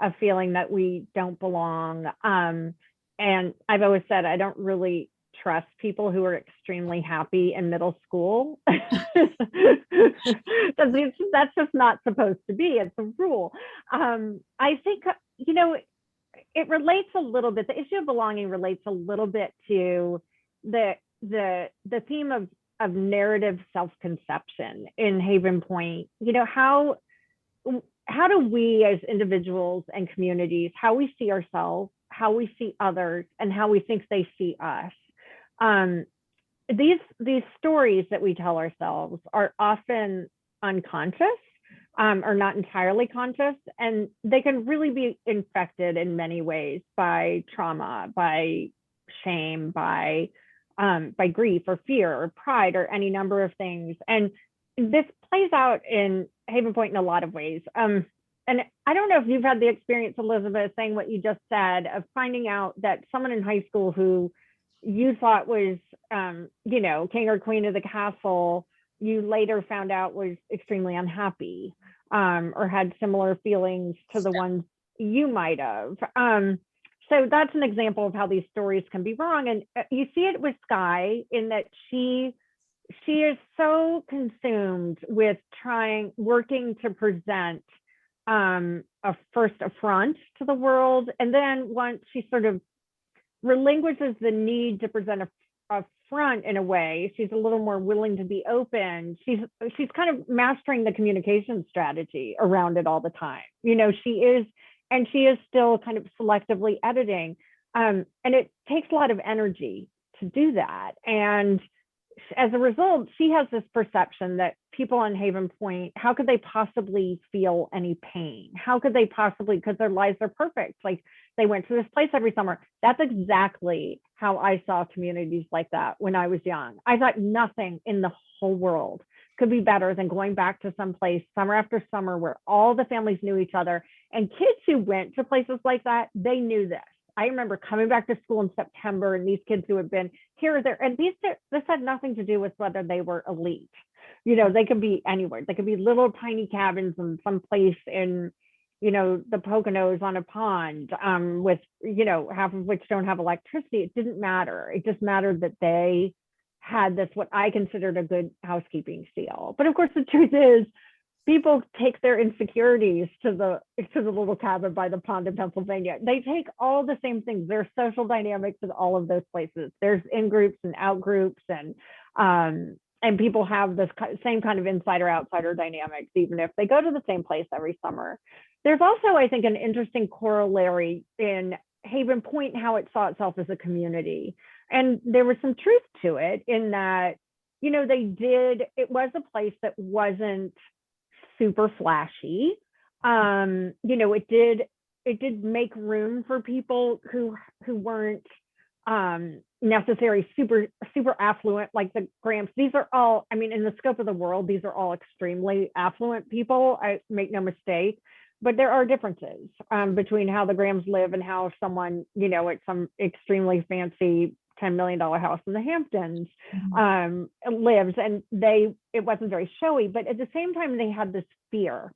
a feeling that we don't belong. And I've always said, I don't really trust people who are extremely happy in middle school. That's just not supposed to be. It's a rule. I think, it relates a little bit, the issue of belonging relates a little bit to the theme of narrative self-conception in Haven Point. How do we as individuals and communities, how we see ourselves, how we see others, and how we think they see us. These stories that we tell ourselves are often unconscious, or not entirely conscious, and they can really be infected in many ways by trauma, by shame, by grief or fear or pride or any number of things. And this plays out in Haven Point in a lot of ways. And I don't know if you've had the experience, Elizabeth, saying what you just said, of finding out that someone in high school who you thought was, king or queen of the castle, you later found out was extremely unhappy, or had similar feelings to the ones you might have. So that's an example of how these stories can be wrong. And you see it with Skye in that she is so consumed with working to present a front to the world. And then once she sort of relinquishes the need to present a front in a way, she's a little more willing to be open. She's kind of mastering the communication strategy around it all the time. She is still kind of selectively editing. And it takes a lot of energy to do that. And as a result, she has this perception that people in Haven Point, how could they possibly feel any pain? How could they possibly, because their lives are perfect. Like, they went to this place every summer. That's exactly how I saw communities like that when I was young. I thought nothing in the whole world could be better than going back to some place summer after summer where all the families knew each other. And kids who went to places like that, they knew this. I remember coming back to school in September, and these kids who had been here or there, and this had nothing to do with whether they were elite. They could be anywhere. They could be little tiny cabins in some place in, the Poconos on a pond, with, half of which don't have electricity. It didn't matter. It just mattered that they had this, what I considered a good housekeeping seal. But of course, the truth is, people take their insecurities to the little cabin by the pond in Pennsylvania. They take all the same things. There's social dynamics in all of those places. There's in groups and out groups, and people have this same kind of insider-outsider dynamics, even if they go to the same place every summer. There's also, I think, an interesting corollary in Haven Point, how it saw itself as a community. And there was some truth to it in that, it was a place that wasn't super flashy. It did make room for people who weren't necessarily super affluent, like the Grahams. These are all, in the scope of the world, these are all extremely affluent people. I make no mistake, but there are differences between how the Grahams live and how someone, at some extremely fancy $10 million house in the Hamptons lives. And it wasn't very showy, but at the same time, they had this fear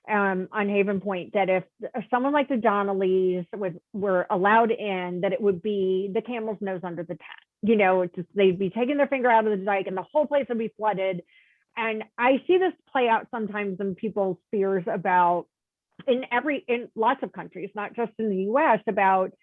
on Haven Point, that if someone like the Donnellys were allowed in, that it would be the camel's nose under the tent. You know, it's just, they'd be taking their finger out of the dike and the whole place would be flooded. And I see this play out sometimes in people's fears about, in lots of countries, not just in the US, about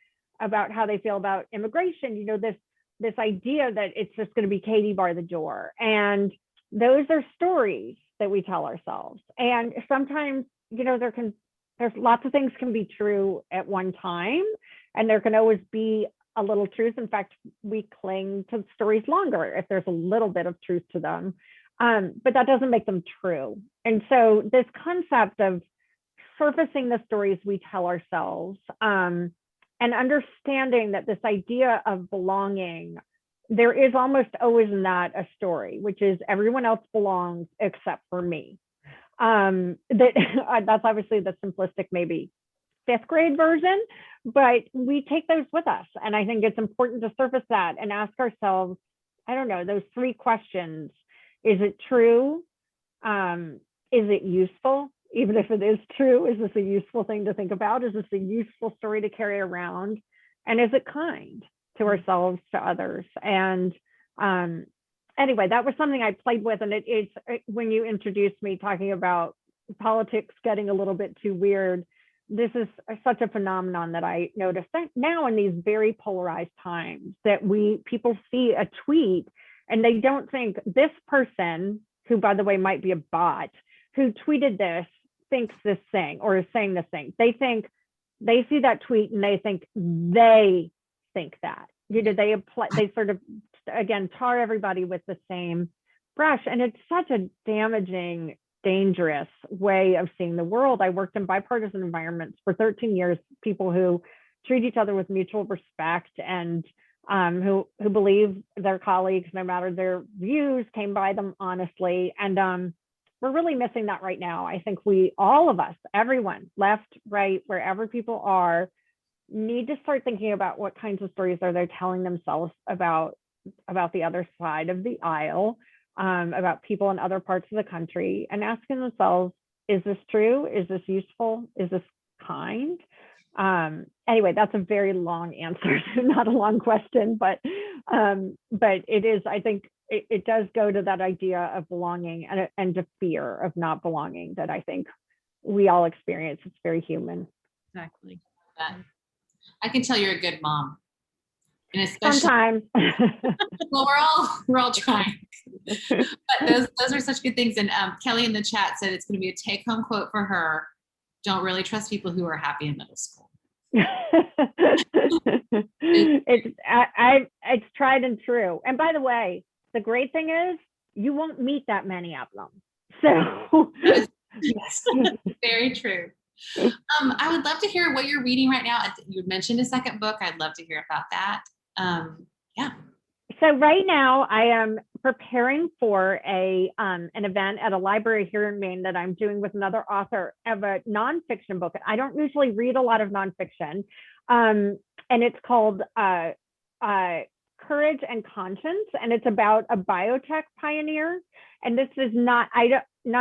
how they feel about immigration. You know, this idea that it's just going to be Katie bar the door. And those are stories that we tell ourselves. And sometimes, you know, there's lots of things can be true at one time, and there can always be a little truth. In fact, we cling to stories longer if there's a little bit of truth to them, but that doesn't make them true. And so this concept of surfacing the stories we tell ourselves, and understanding that this idea of belonging, there is almost always not a story, which is everyone else belongs except for me. That's obviously the simplistic, maybe 5th grade version, but we take those with us. And I think it's important to surface that and ask ourselves, I don't know, those 3 questions. Is it true? Is it useful? Even if it is true, is this a useful thing to think about? Is this a useful story to carry around? And is it kind to ourselves, to others? And anyway, that was something I played with. And it's when you introduced me talking about politics getting a little bit too weird, this is such a phenomenon that I noticed that now in these very polarized times, that people see a tweet and they don't think this person, who by the way might be a bot, who tweeted this, thinks this thing or is saying this thing. They think, they see that tweet and they think that, you know, they sort of, again, tar everybody with the same brush. And it's such a damaging, dangerous way of seeing the world. I worked in bipartisan environments for 13 years, people who treat each other with mutual respect and who believe their colleagues, no matter their views, came by them honestly. And we're really missing that right now. I think all of us, everyone, left, right, wherever people are, need to start thinking about what kinds of stories are they telling themselves about the other side of the aisle, about people in other parts of the country, and asking themselves, is this true? Is this useful? Is this kind? Anyway, that's a very long answer to not a long question, but it is, I think it does go to that idea of belonging and to fear of not belonging that I think we all experience. It's very human. Exactly. I can tell you're a good mom. And especially sometimes. Well, we're all trying. But those are such good things. And Kelly in the chat said it's going to be a take-home quote for her. Don't really trust people who are happy in middle school. It's tried and true. And by the way, the great thing is you won't meet that many of them. So yes, very true. I would love to hear what you're reading right now. You mentioned a second book. I'd love to hear about that. Yeah. So right now I am preparing for an event at a library here in Maine that I'm doing with another author of a nonfiction book. I don't usually read a lot of nonfiction, and it's called Courage and Conscience, and it's about a biotech pioneer. And this is not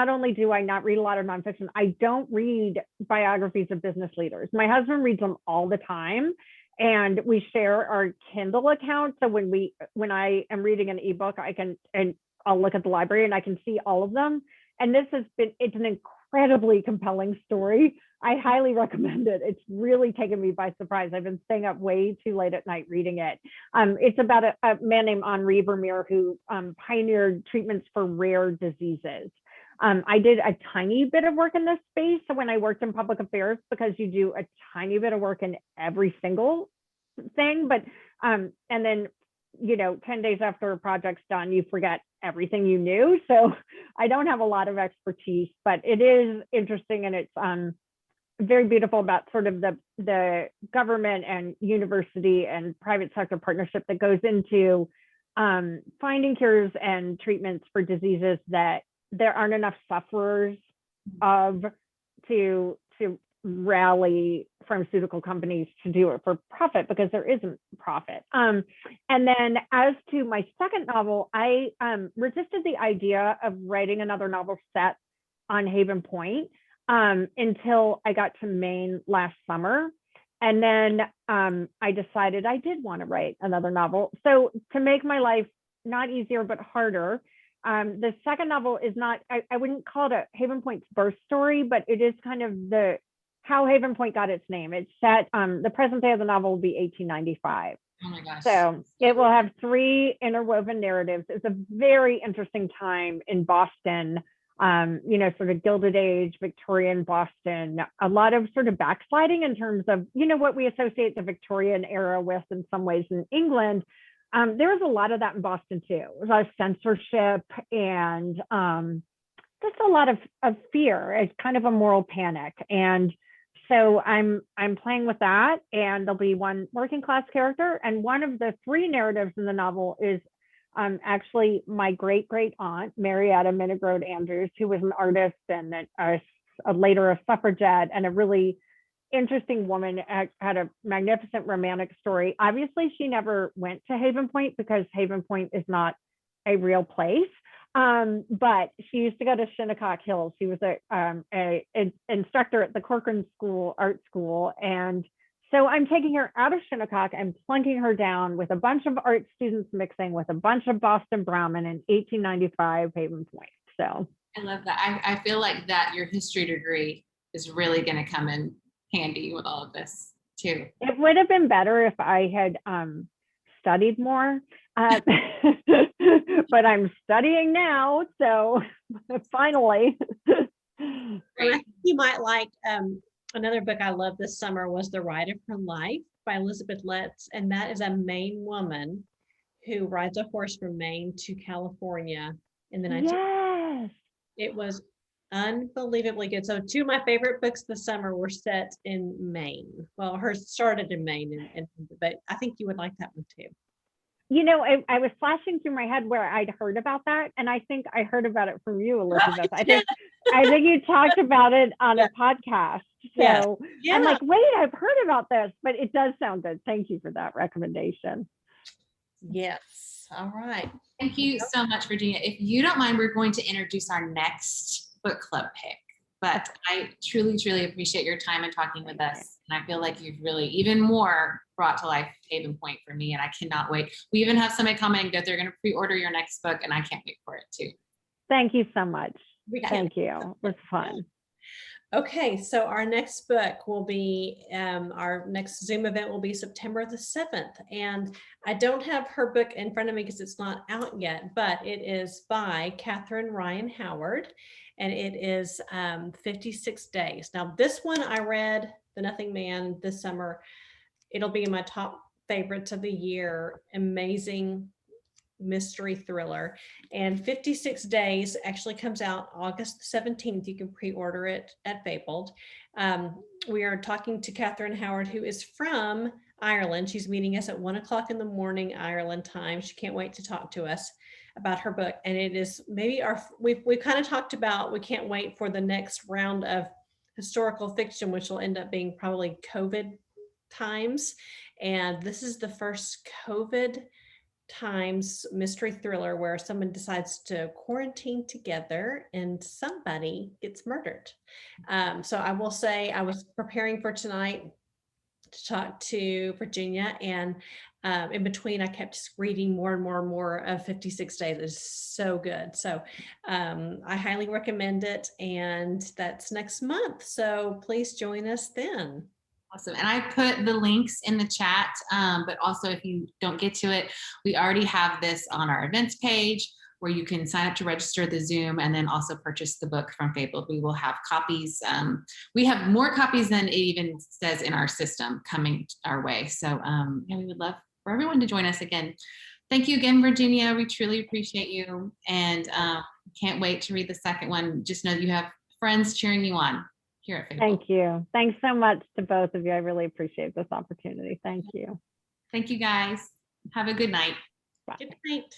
only do I not read a lot of nonfiction, I don't read biographies of business leaders. My husband reads them all the time, and we share our Kindle account. So when I am reading an ebook, I'll look at the library and I can see all of them. And it's an incredibly compelling story. I highly recommend it. It's really taken me by surprise. I've been staying up way too late at night reading it. It's about a man named Henri Vermeer who pioneered treatments for rare diseases. I did a tiny bit of work in this space. So when I worked in public affairs, because you do a tiny bit of work in every single thing, but and then 10 days after a project's done, you forget everything you knew. So I don't have a lot of expertise, but it is interesting, and it's very beautiful about sort of the government and university and private sector partnership that goes into finding cures and treatments for diseases that there aren't enough sufferers of to rally pharmaceutical companies to do it for profit, because there isn't profit. And then as to my second novel, I resisted the idea of writing another novel set on Haven Point. until I got to Maine last summer. And then I decided I did want to write another novel. So to make my life not easier, but harder, the second novel is not, I wouldn't call it a Haven Point's birth story, but it is kind of how Haven Point got its name. It's set, the present day of the novel will be 1895. Oh my gosh. So it will have 3 interwoven narratives. It's a very interesting time in Boston, sort of Gilded Age, Victorian Boston, a lot of sort of backsliding in terms of, what we associate the Victorian era with in some ways in England. There was a lot of that in Boston too. There was a lot of censorship and just a lot of fear. It's kind of a moral panic. And so I'm playing with that, and there'll be one working class character, and one of the 3 narratives in the novel is actually my great aunt, Marietta Minigrode Andrews, who was an artist and later a suffragette, and a really interesting woman, had a magnificent romantic story. Obviously, she never went to Haven Point because Haven Point is not a real place. But she used to go to Shinnecock Hills. She was a instructor at the Corcoran Art School. And so I'm taking her out of Shinnecock and plunking her down with a bunch of art students mixing with a bunch of Boston Brahmin in 1895 Haven Point. So I love that. I feel like that your history degree is really going to come in handy with all of this too. It would have been better if I had studied more. But I'm studying now, so finally. I think you might like another book I loved this summer was The Ride of Her Life by Elizabeth Letts, and that is a Maine woman who rides a horse from Maine to California in the 19th. Yes. It was unbelievably good. So 2 of my favorite books this summer were set in Maine. Well, hers started in Maine, but I think you would like that one too. I was flashing through my head where I'd heard about that, and I think I heard about it from you, Elizabeth. I think you talked about it on a podcast. So I'm like, wait, I've heard about this, but it does sound good. Thank you for that recommendation. Yes. All right. Thank you so much, Virginia. If you don't mind, we're going to introduce our next book club pick. But I truly, truly appreciate your time and talking with us. And I feel like you've really even more brought to life Haven Point for me. And I cannot wait. We even have somebody commenting that they're going to pre-order your next book, and I can't wait for it too. Thank you so much. Thank you. It was fun. Okay, so our next book will be, our next Zoom event will be September the 7th. And I don't have her book in front of me because it's not out yet, but it is by Catherine Ryan Howard. And it is 56 Days. Now, this one I read, The Nothing Man, this summer. It'll be in my top favorites of the year. Amazing mystery thriller. And 56 Days actually comes out August 17th. You can pre-order it at Fabled. We are talking to Catherine Howard, who is from Ireland. She's meeting us at 1 o'clock in the morning Ireland time. She can't wait to talk to us about her book. And it is maybe we've kind of talked about, we can't wait for the next round of historical fiction, which will end up being probably COVID times. And this is the first COVID times mystery thriller where someone decides to quarantine together and somebody gets murdered. So I will say I was preparing for tonight to talk to Virginia, and in between I kept just reading more and more and more of 56 Days. It's so good. So I highly recommend it, and that's next month. So please join us then. Awesome. And I put the links in the chat, but also if you don't get to it, we already have this on our events page where you can sign up to register the Zoom and then also purchase the book from Fabled. We will have copies. We have more copies than it even says in our system coming our way. So yeah, we would love for everyone to join us again. Thank you again, Virginia. We truly appreciate you, and can't wait to read the second one. Just know that you have friends cheering you on here at Fabled. Thank you. Thanks so much to both of you. I really appreciate this opportunity. Thank you. Thank you, guys. Have a good night. Bye. Good night.